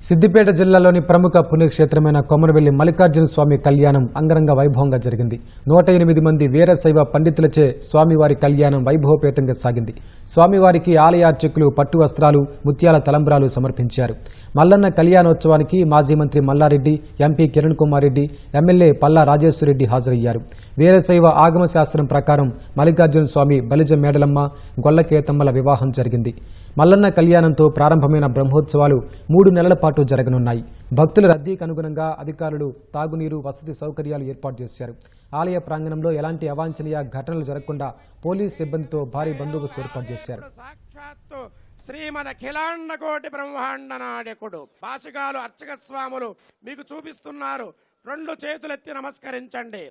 సిద్దిపేట జిల్లాలోని ప్రముఖ పుణ్యక్షేత్రమైన కొమరవెల్లి మల్లికార్జున స్వామి కళ్యాణం అంగరంగ వైభవంగా జరిగింది. 108 మంది వీరశైవ పండితులచే స్వామివారి కళ్యాణం వైభవపేతంగా సాగింది. స్వామివారికి ఆలయ అర్చకులు పట్టు వస్త్రాలు, ముత్యాల తలంబ్రాలు సమర్పించారు. మల్లన్న కళ్యాణోత్సవానికి మాజీ మంత్రి మల్లారెడ్డి, ఎంపీ కిరణ్ కుమార్ రెడ్డి, ఎమ్మెల్యే పల్లా రాజేశ్వరరెడ్డి హాజరయ్యారు. వీరశైవ ఆగమ శాస్త్రం ప్రకారం మల్లికార్జున స్వామి, బలిజ మేడలమ్మ, గొల్లకేతమ్మల వివాహం జరిగింది. మల్లన్న కళ్యాణంతో ప్రారంభమైన బ్రహ్మోత్సవాలు 3 నెలల పాటు జరగనున్నాయి. భక్తుల రద్దీకి అనుగుణంగా అధికారులు తాగునీరు, వసతి సౌకర్యాలు ఏర్పాటు చేశారు. ఆలయ ప్రాంగణంలో ఎలాంటి అవాంఛనీయ ఘటనలు జరగకుండా పోలీస్ సిబ్బందితో భారీ బందోబస్తు ఏర్పాటు చేశారు. శ్రీమద ఖిలాండ కోటి బ్రహ్మాండ నాయకుడు భాషగాలు అర్చక స్వాములు మీకు చూపిస్తున్నారు. 2 చేతులెత్తి నమస్కరించండి.